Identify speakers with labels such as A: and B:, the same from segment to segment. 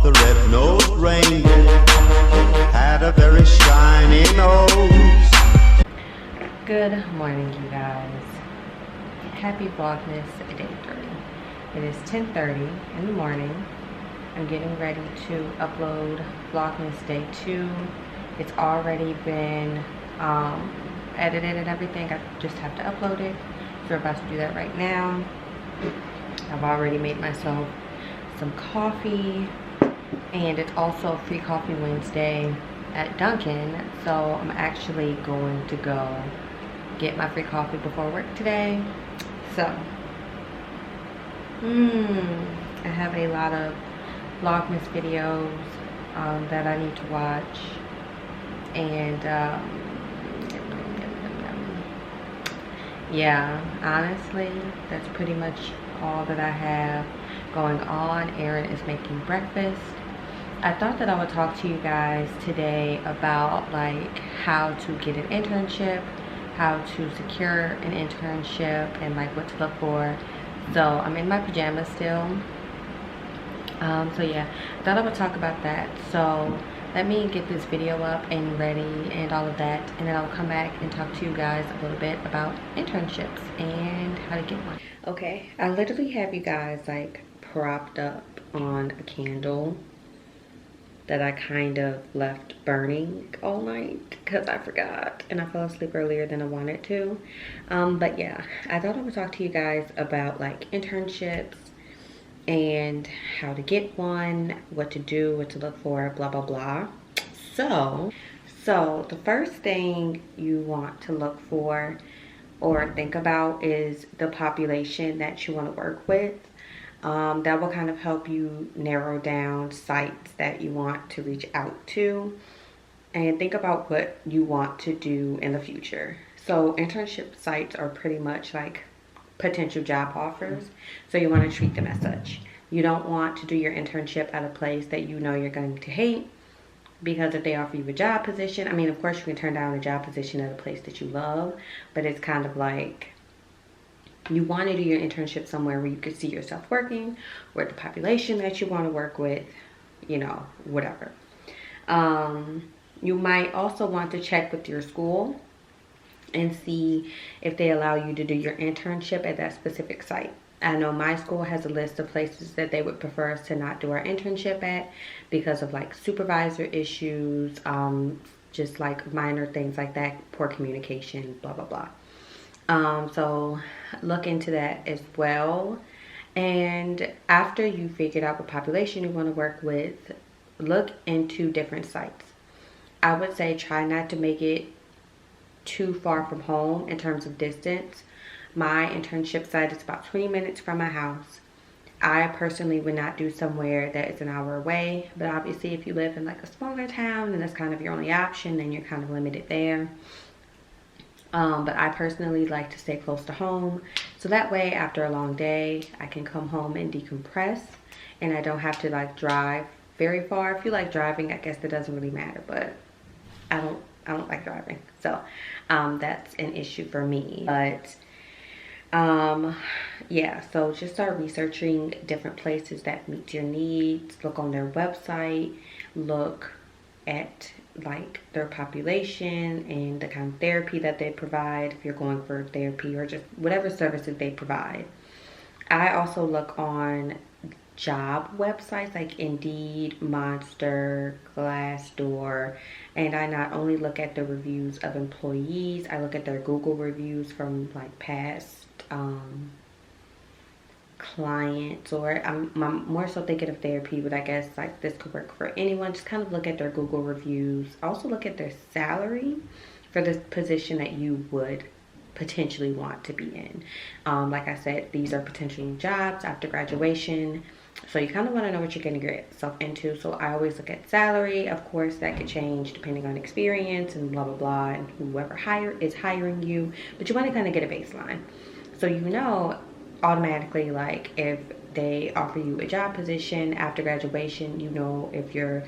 A: the red-nosed reindeer had a very shiny nose.
B: Good morning, you guys. Happy Vlogmas day 3. It is 10:30 in the morning. I'm getting ready to upload Vlogmas day 2. It's already been edited and everything. I just have to upload it. So we're about to do that right now. I've already made myself some coffee, and it's also Free Coffee Wednesday at Dunkin', so I'm actually going to go get my free coffee before work today. So I have a lot of Vlogmas videos that I need to watch, and yeah, honestly, that's pretty much all that I have going on. Erin is making breakfast. I thought that I would talk to you guys today about like how to get an internship, how to secure an internship, and like what to look for. So I'm in my pajamas still. So yeah, I thought I would talk about that. So let me get this video up and ready and all of that, and then I'll come back and talk to you guys a little bit about internships and how to get one. Okay, I literally have you guys like propped up on a candle that I kind of left burning all night because I forgot and I fell asleep earlier than I wanted to. But yeah, I thought I would talk to you guys about like internships and how to get one, what to do, what to look for, blah blah blah. So the first thing you want to look for or think about is the population that you want to work with. That will kind of help you narrow down sites that you want to reach out to, and think about what you want to do in the future. So internship sites are pretty much like potential job offers, so you want to treat them as such. You don't want to do your internship at a place that you know you're going to hate, because if they offer you a job position, I mean, of course you can turn down a job position at a place that you love, but it's kind of like you want to do your internship somewhere where you could see yourself working, with the population that you want to work with, you know, whatever. You might also want to check with your school and see if they allow you to do your internship at that specific site. I know my school has a list of places that they would prefer us to not do our internship at because of like supervisor issues, just like minor things like that, poor communication, blah, blah, blah. So look into that as well. And after you figured out what population you want to work with, look into different sites. I would say try not to make it too far from home in terms of distance. My internship site is about 20 minutes from my house. I personally would not do somewhere that is an hour away, but obviously if you live in like a smaller town and that's kind of your only option, then you're kind of limited there. But I personally like to stay close to home, so that way after a long day I can come home and decompress, and I don't have to like drive very far. If you like driving, I guess that doesn't really matter, but I don't like driving, so that's an issue for me. But yeah, so just start researching different places that meet your needs. Look on their website, look at like their population and the kind of therapy that they provide, if you're going for therapy or just whatever services they provide. I also look on job websites like Indeed, Monster, Glassdoor, and I not only look at the reviews of employees, I look at their Google reviews from like past clients, or I'm more so thinking of therapy, but I guess like this could work for anyone. Just kind of look at their Google reviews. Also look at their salary for this position that you would potentially want to be in. Like I said, these are potential jobs after graduation, so you kind of want to know what you're going to get yourself into. So I always look at salary. Of course that could change depending on experience and blah blah blah, and whoever is hiring you, but you want to kind of get a baseline, so you know automatically like if they offer you a job position after graduation, you know if you're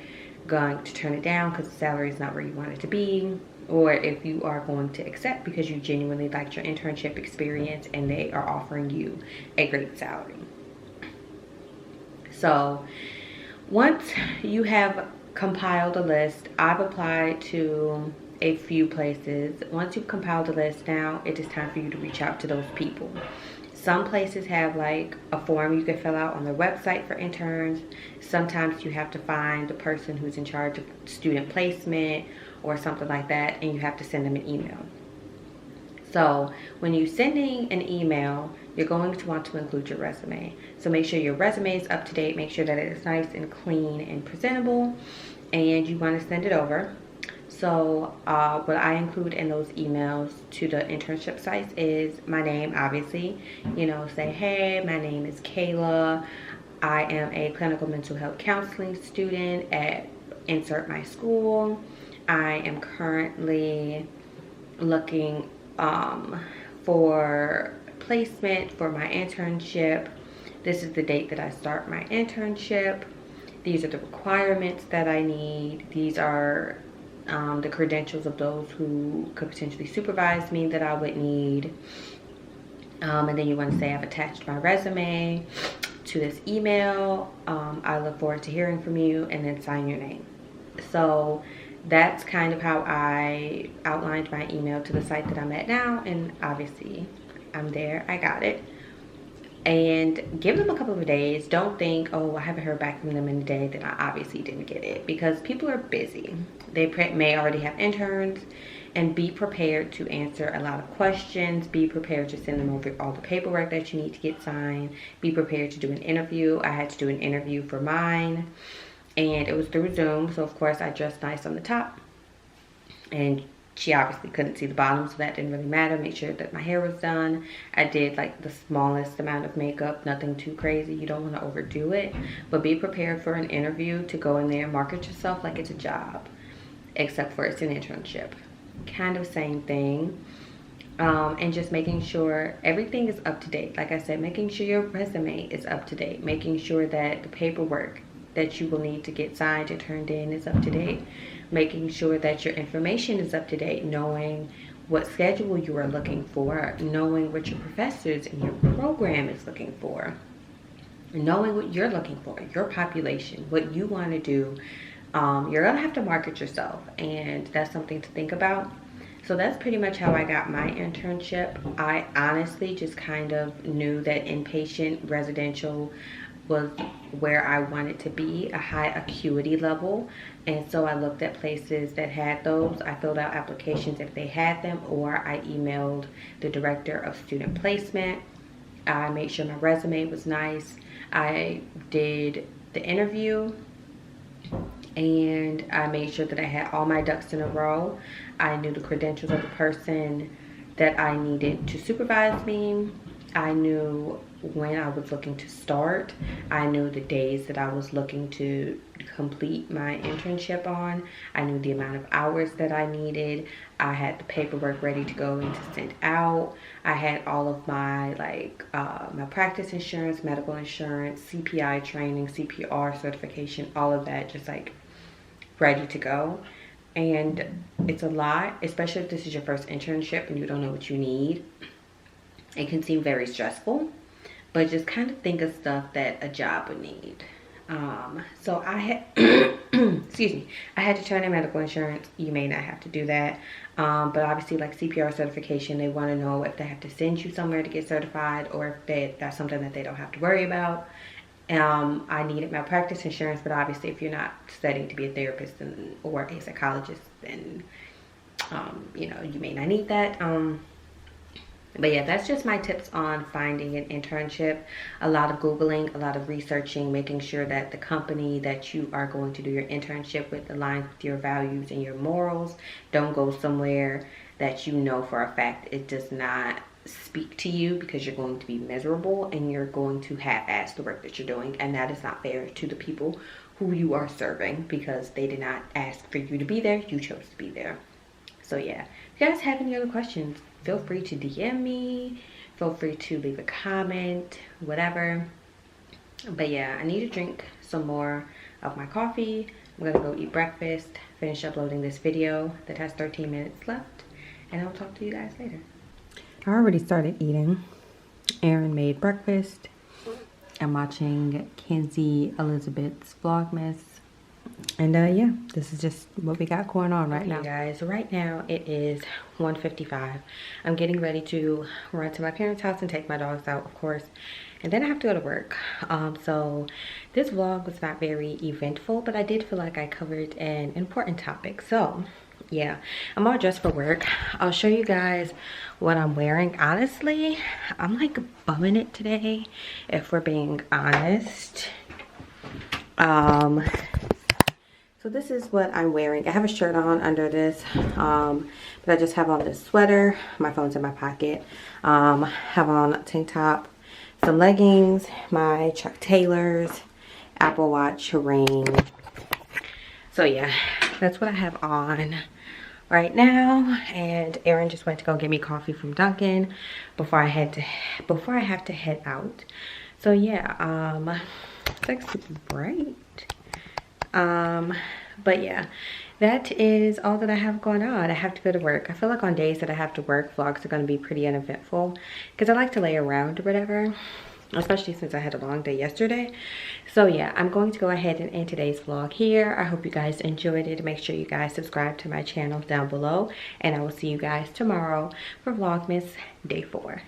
B: going to turn it down because the salary is not where you want it to be, or if you are going to accept because you genuinely liked your internship experience and they are offering you a great salary. So Once you have compiled a list, I've applied to a few places. Once you've compiled a list, now it is time for you to reach out to those people. Some places have like a form you can fill out on their website for interns. Sometimes you have to find the person who's in charge of student placement or something like that, and you have to send them an email. So when you're sending an email, you're going to want to include your resume. So make sure your resume is up to date. Make sure that it is nice and clean and presentable, and you want to send it over. So what I include in those emails to the internship sites is my name, obviously. You know, say, hey, my name is Kayla. I am a clinical mental health counseling student at insert my school. I am currently looking for placement for my internship. This is the date that I start my internship. These are the requirements that I need. These are the credentials of those who could potentially supervise me that I would need. And then you want to say I've attached my resume to this email. I look forward to hearing from you, and then sign your name. So that's kind of how I outlined my email to the site that I'm at now, and obviously I'm there. I got it. And give them a couple of days. Don't think, oh, I haven't heard back from them in a day, then I obviously didn't get it, because people are busy. They may already have interns. And be prepared to answer a lot of questions. Be prepared to send them over all the paperwork that you need to get signed. Be prepared to do an interview. I had to do an interview for mine, and it was through Zoom. So of course I dressed nice on the top, and she obviously couldn't see the bottom, so that didn't really matter. Make sure that my hair was done. I did like the smallest amount of makeup, nothing too crazy. You don't want to overdo it, but be prepared for an interview to go in there and market yourself like it's a job, except for it's an internship. Kind of same thing. And just making sure everything is up to date. Like I said, making sure your resume is up to date, making sure that the paperwork that you will need to get signed and turned in is up to date, making sure that your information is up to date, knowing what schedule you are looking for, knowing what your professors and your program is looking for, knowing what you're looking for, your population, what you want to do. You're gonna have to market yourself, and that's something to think about. So that's pretty much how I got my internship. I honestly just kind of knew that inpatient residential was where I wanted to be, a high acuity level, and so I looked at places that had those. I filled out applications if they had them, or I emailed the director of student placement. I made sure my resume was nice. I did the interview, and I made sure that I had all my ducks in a row. I knew the credentials of the person that I needed to supervise me. I knew when I was looking to start. I knew the days that I was looking to complete my internship on. I knew the amount of hours that I needed. I had the paperwork ready to go and to send out. I had all of my my practice insurance, medical insurance, CPI training, CPR certification, all of that just like ready to go. And it's a lot, especially if this is your first internship and you don't know what you need. It can seem very stressful, but just kind of think of stuff that a job would need. So I had, excuse me, I had to turn in medical insurance. You may not have to do that. But obviously like CPR certification, they want to know if they have to send you somewhere to get certified, or if that's something that they don't have to worry about. I needed malpractice insurance, but obviously if you're not studying to be a therapist or a psychologist, then, you know, you may not need that. But yeah, that's just my tips on finding an internship. A lot of Googling, a lot of researching, making sure that the company that you are going to do your internship with aligns with your values and your morals. Don't go somewhere that you know for a fact it does not speak to you, because you're going to be miserable and you're going to half-ass the work that you're doing, and that is not fair to the people who you are serving, because they did not ask for you to be there, you chose to be there. So yeah, if you guys have any other questions, feel free to DM me, feel free to leave a comment, whatever. But yeah, I need to drink some more of my coffee. I'm gonna go eat breakfast, finish uploading this video that has 13 minutes left, and I'll talk to you guys later. I already started eating. Aaron made breakfast. I'm watching Kenzie Elizabeth's Vlogmas. And yeah, this is just what we got going on right now. Guys, right now it is 1:55. I'm getting ready to run to my parents' house and take my dogs out, of course. And then I have to go to work. So this vlog was not very eventful, but I did feel like I covered an important topic. So yeah, I'm all dressed for work. I'll show you guys what I'm wearing. Honestly, I'm like bumming it today, if we're being honest. So this is what I'm wearing. I have a shirt on under this, but I just have on this sweater. My phone's in my pocket. Have on a tank top, some leggings, my Chuck Taylors, Apple Watch, ring. So yeah, that's what I have on right now. And Aaron just went to go get me coffee from Dunkin' before I have to head out. So yeah, it's like super bright. But yeah, that is all that I have going on. I have to go to work. I feel like on days that I have to work, vlogs are going to be pretty uneventful because I like to lay around or whatever, especially since I had a long day yesterday. So yeah, I'm going to go ahead and end today's vlog here. I hope you guys enjoyed it. Make sure you guys subscribe to my channel down below, and I will see you guys tomorrow for Vlogmas Day 4.